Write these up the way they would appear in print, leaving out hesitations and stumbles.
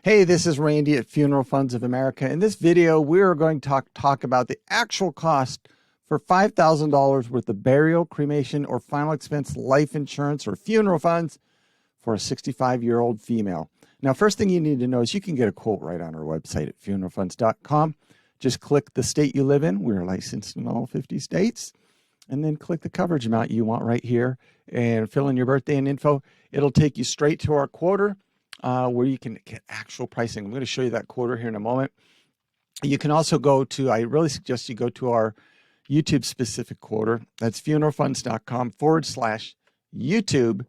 Hey, this is Randy at Funeral Funds of America. In this video, we're going to talk about the actual cost for $5,000 worth of burial, cremation, or final expense life insurance or funeral funds for a 65-year-old female. Now, first thing you need to know is you can get a quote right on our website at funeralfunds.com. Just click the state you live in. We're licensed in all 50 states. And then click the coverage amount you want right here and fill in your birthday and info. It'll take you straight to our quoter. Where you can get actual pricing. I'm going to show you that quoter here in a moment. You can also go to, I really suggest you go to our YouTube specific quoter. That's funeralfunds.com/YouTube,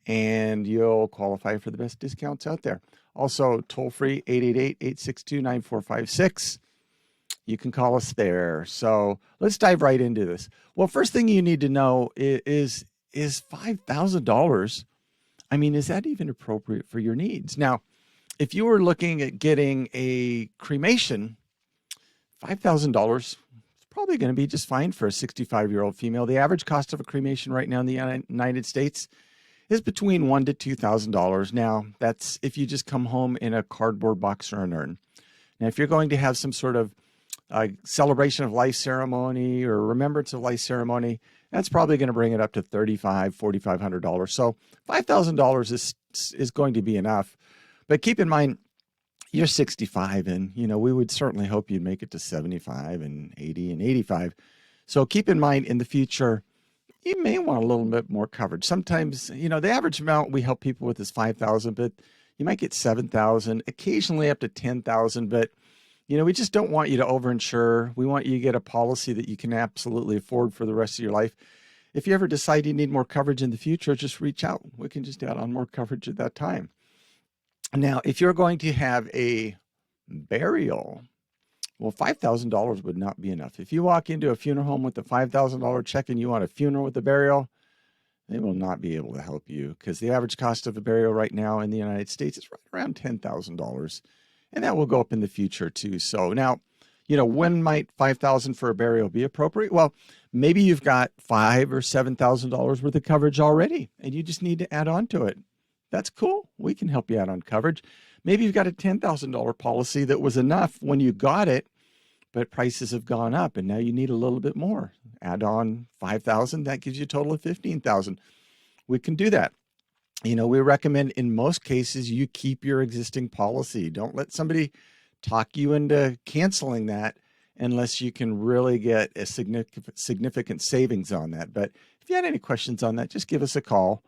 and you'll qualify for the best discounts out there. Also, toll free 888-862-9456. You can call us there. So let's dive right into this. Well, first thing you need to know is $5,000. I mean, is that even appropriate for your needs? Now, if you were looking at getting a cremation, $5,000 is probably going to be just fine for a 65-year-old female. The average cost of a cremation right now in the United States is between $1,000 to $2,000. Now, that's if you just come home in a cardboard box or an urn. Now, if you're going to have some sort of celebration of life ceremony or remembrance of life ceremony, that's probably going to bring it up to $3,500, $4,500. So $5,000 is going to be enough. But keep in mind, you're 65, and we would certainly hope you'd make it to 75 and 80 and 85. So keep in mind, in the future, you may want a little bit more coverage. Sometimes, the average amount we help people with is $5,000, but you might get $7,000, occasionally up to $10,000. But we just don't want you to overinsure. We want you to get a policy that you can absolutely afford for the rest of your life. If you ever decide you need more coverage in the future, just reach out. We can just add on more coverage at that time. Now, if you're going to have a burial, well, $5,000 would not be enough. If you walk into a funeral home with a $5,000 check and you want a funeral with a burial, they will not be able to help you because the average cost of a burial right now in the United States is right around $10,000. And that will go up in the future too. So now, when might $5,000 for a burial be appropriate? Well, maybe you've got $5,000 or $7,000 worth of coverage already, and you just need to add on to it. That's cool. We can help you out on coverage. Maybe you've got a $10,000 policy that was enough when you got it, but prices have gone up, and now you need a little bit more. Add on $5,000, that gives you a total of $15,000. We can do that. We recommend in most cases you keep your existing policy. Don't let somebody talk you into canceling that unless you can really get a significant savings on that. But if you had any questions on that, just give us a call.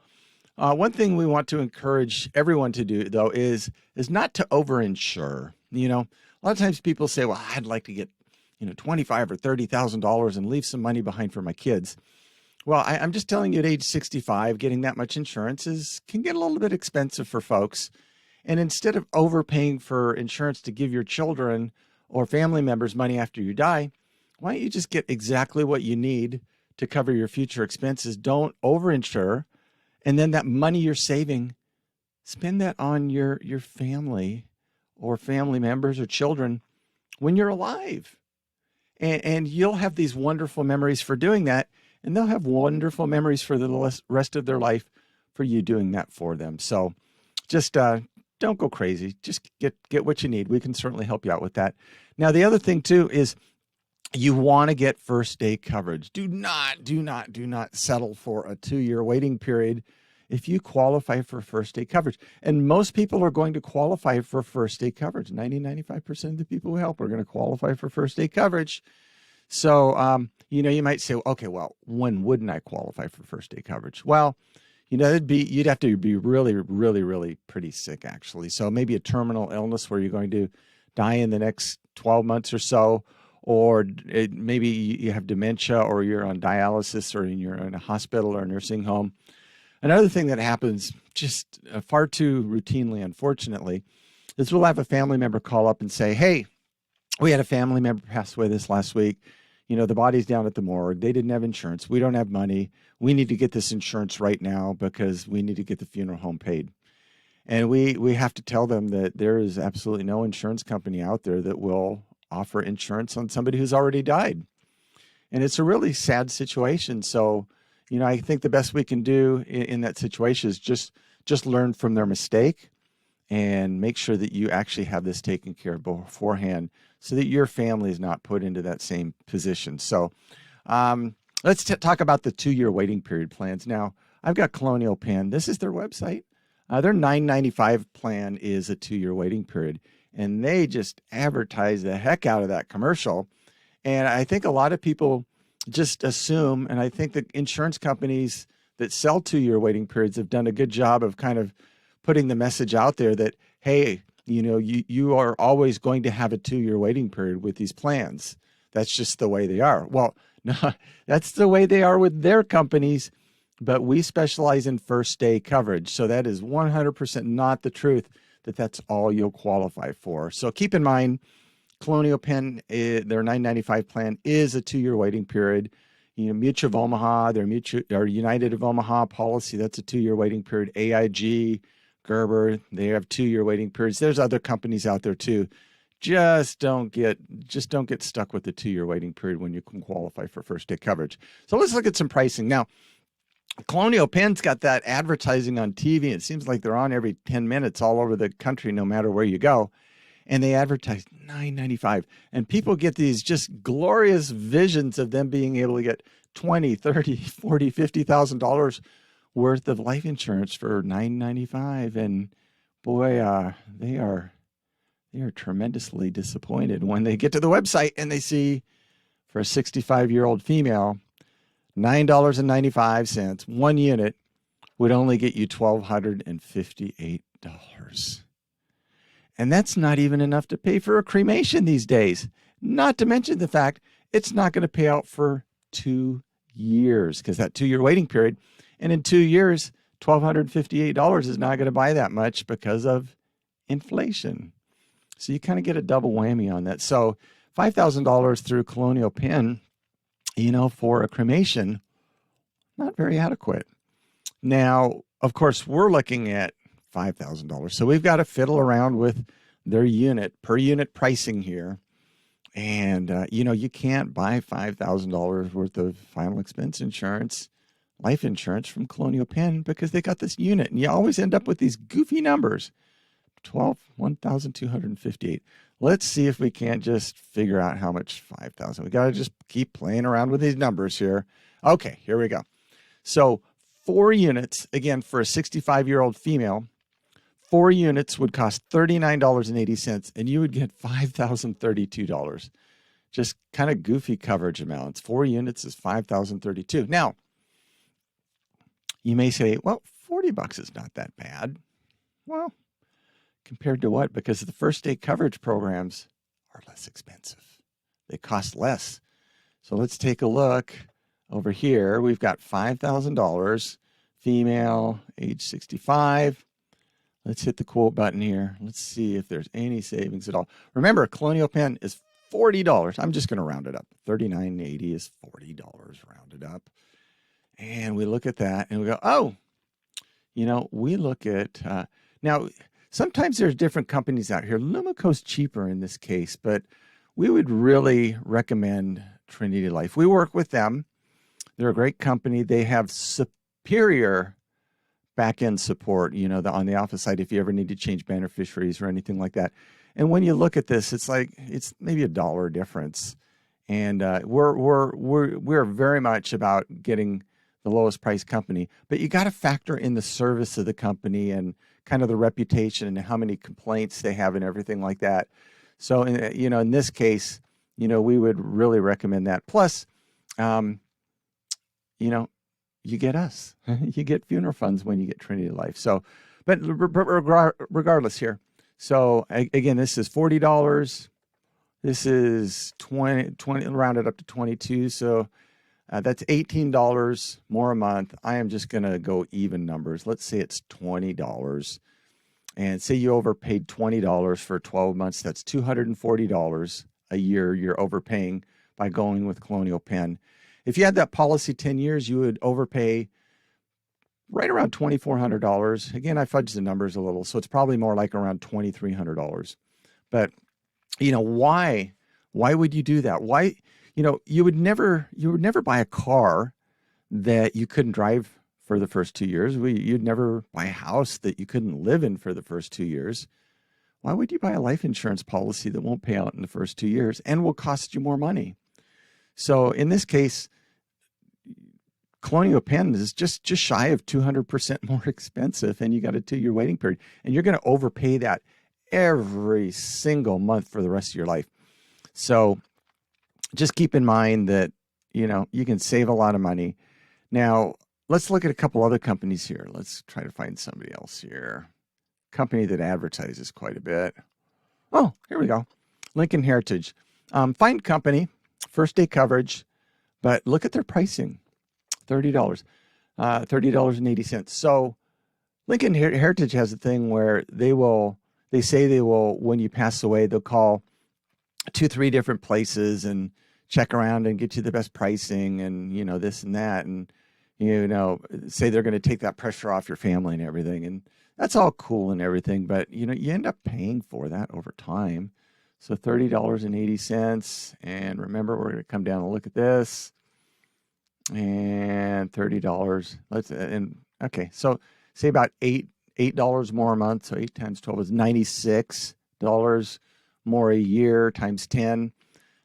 One thing we want to encourage everyone to do, though, is not to overinsure. A lot of times people say, well, I'd like to get $25,000 or $30,000 and leave some money behind for my kids. Well, I'm just telling you, at age 65, getting that much insurance can get a little bit expensive for folks. And instead of overpaying for insurance to give your children or family members money after you die, why don't you just get exactly what you need to cover your future expenses? Don't overinsure. And then that money you're saving, spend that on your family or family members or children when you're alive. And you'll have these wonderful memories for doing that. And they'll have wonderful memories for the rest of their life for you doing that for them. So just don't go crazy. Just get what you need. We can certainly help you out with that. Now, the other thing, too, is you want to get first day coverage. Do not settle for a 2-year waiting period if you qualify for first day coverage. And most people are going to qualify for first day coverage. 95% of the people we help are going to qualify for first day coverage. So, you might say, okay, well, when wouldn't I qualify for first day coverage? Well, you'd have to be really, really, really pretty sick, actually. So maybe a terminal illness where you're going to die in the next 12 months or so, or maybe you have dementia, or you're on dialysis, or you're in a hospital or a nursing home. Another thing that happens just far too routinely, unfortunately, is we'll have a family member call up and say, hey, we had a family member pass away this last week. The body's down at the morgue. They didn't have insurance. We don't have money. We need to get this insurance right now because we need to get the funeral home paid. And we have to tell them that there is absolutely no insurance company out there that will offer insurance on somebody who's already died. And it's a really sad situation. So, I think the best we can do in that situation is just learn from their mistake and make sure that you actually have this taken care of beforehand so that your family is not put into that same position. So let's talk about the 2-year waiting period plans. Now, I've got Colonial Penn. This is their website. Their $9.95 plan is a 2-year waiting period, and they just advertise the heck out of that commercial. And I think a lot of people just assume, and I think the insurance companies that sell 2-year waiting periods have done a good job of kind of putting the message out there that, hey, you are always going to have a 2-year waiting period with these plans. That's just the way they are. Well, no, that's the way they are with their companies, but we specialize in first day coverage. So that is 100% not the truth that that's all you'll qualify for. So keep in mind, Colonial Penn, their $9.95 plan is a 2-year waiting period. Mutual of Omaha, their United of Omaha policy, that's a 2-year waiting period. AIG, Gerber, they have 2-year waiting periods. There's other companies out there too. Just don't get stuck with the 2-year waiting period when you can qualify for first day coverage. So let's look at some pricing. Now, Colonial Penn's got that advertising on TV. It seems like they're on every 10 minutes all over the country, no matter where you go. And they advertise $9.95. And people get these just glorious visions of them being able to get $20, $30, $40, $50,000 worth of life insurance for $9.95. And boy, they are tremendously disappointed when they get to the website and they see for a 65-year-old female, $9.95, 1 unit would only get you $1,258. And that's not even enough to pay for a cremation these days. Not to mention the fact it's not going to pay out for 2 years because that 2-year waiting period. And in 2 years, $1,258 is not going to buy that much because of inflation. So you kind of get a double whammy on that. So $5,000 through Colonial Penn, for a cremation, not very adequate. Now, of course, we're looking at $5,000. So we've got to fiddle around with their per unit pricing here. And, you can't buy $5,000 worth of final expense insurance, life insurance from Colonial Penn because they got this unit. And you always end up with these goofy numbers. $1,258. Let's see if we can't just figure out how much $5,000. We got to just keep playing around with these numbers here. Okay, here we go. So 4 units, again, for a 65-year-old female, 4 units would cost $39.80, and you would get $5,032. Just kind of goofy coverage amounts. 4 units is $5,032. Now, you may say, well, $40 is not that bad. Well, compared to what? Because the first day coverage programs are less expensive. They cost less. So let's take a look over here. We've got $5,000, female, age 65. Let's hit the quote button here. Let's see if there's any savings at all. Remember, Colonial Penn is $40. I'm just going to round it up. $39.80 is $40 rounded up. And we look at that and we go, oh, we look at, now, sometimes there's different companies out here. Lumico's cheaper in this case, but we would really recommend Trinity Life. We work with them. They're a great company. They have superior back-end support, on the office side if you ever need to change beneficiaries or anything like that. And when you look at this, it's maybe $1 difference. And we're very much about getting the lowest price company, but you got to factor in the service of the company and kind of the reputation and how many complaints they have and everything like that. So, in this case, we would really recommend that. Plus, you get us. You get funeral funds when you get Trinity Life. So, but regardless here. So, again, this is $40. This is 20 rounded up to 22. So, that's $18 more a month. I am just going to go even numbers. Let's say it's $20. And say you overpaid $20 for 12 months. That's $240 a year you're overpaying by going with Colonial Penn. If you had that policy 10 years, you would overpay right around $2,400. Again, I fudged the numbers a little, so it's probably more like around $2,300. But, why would you do that? Why? You would never buy a car that you couldn't drive for the first 2 years. You'd never buy a house that you couldn't live in for the first 2 years. Why would you buy a life insurance policy that won't pay out in the first 2 years and will cost you more money? So in this case, Colonial Penn is just shy of 200% more expensive, and you got a 2-year waiting period, and you're going to overpay that every single month for the rest of your life. So just keep in mind that, you can save a lot of money. Now, let's look at a couple other companies here. Let's try to find somebody else here. Company that advertises quite a bit. Oh, here we go. Lincoln Heritage. Fine company, first day coverage, but look at their pricing. $30, $30.80. So Lincoln Heritage has a thing where they say they will, when you pass away, they'll call 2-3 different places and check around and get you the best pricing and, this and that. And, say they're going to take that pressure off your family and everything. And that's all cool and everything. But, you end up paying for that over time. So $30.80. And remember, we're going to come down and look at this. And $30. Okay. So say about $8 more a month. So 8 times 12 is $96 more a year times 10,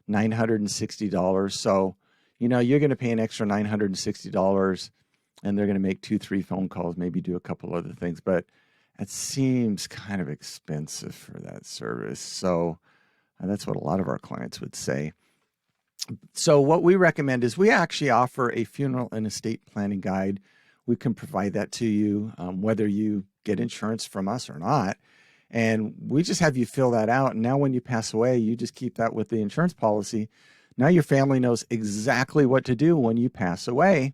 $960. So, you're going to pay an extra $960, and they're going to make 2-3 phone calls, maybe do a couple other things, but it seems kind of expensive for that service. So that's what a lot of our clients would say. So what we recommend is we actually offer a funeral and estate planning guide. We can provide that to you, whether you get insurance from us or not. And we just have you fill that out. And now when you pass away, you just keep that with the insurance policy. Now your family knows exactly what to do when you pass away,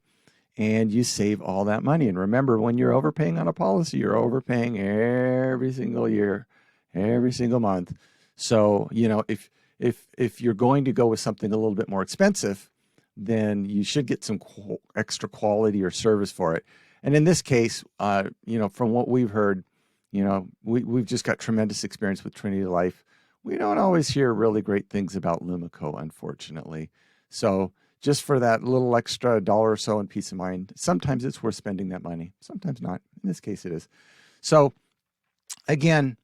and you save all that money. And remember, when you're overpaying on a policy, you're overpaying every single year, every single month. So, if you're going to go with something a little bit more expensive, then you should get some extra quality or service for it. And in this case, from what we've heard, we've just got tremendous experience with Trinity Life. We don't always hear really great things about Lumico, unfortunately. So just for that little extra dollar or so in peace of mind, sometimes it's worth spending that money. Sometimes not. In this case, it is. So again,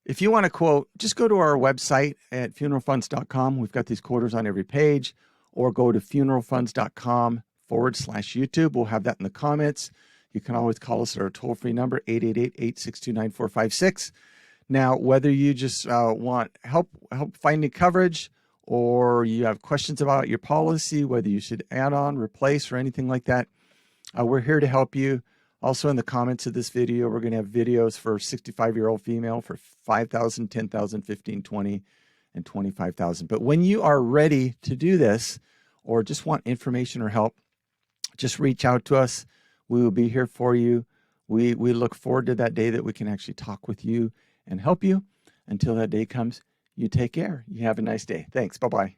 if you want to quote, just go to our website at funeralfunds.com. We've got these quoters on every page, or go to funeralfunds.com/YouTube. We'll have that in the comments. You can always call us at our toll-free number, 888-862-9456. Now, whether you just want help finding coverage, or you have questions about your policy, whether you should add on, replace, or anything like that, we're here to help you. Also, in the comments of this video, we're going to have videos for 65-year-old female for $5,000, $10,000, $15,000, $20,000, and $25,000. But when you are ready to do this, or just want information or help, just reach out to us. We will be here for you. We look forward to that day that we can actually talk with you and help you. Until that day comes, you take care. You have a nice day. Thanks. Bye-bye.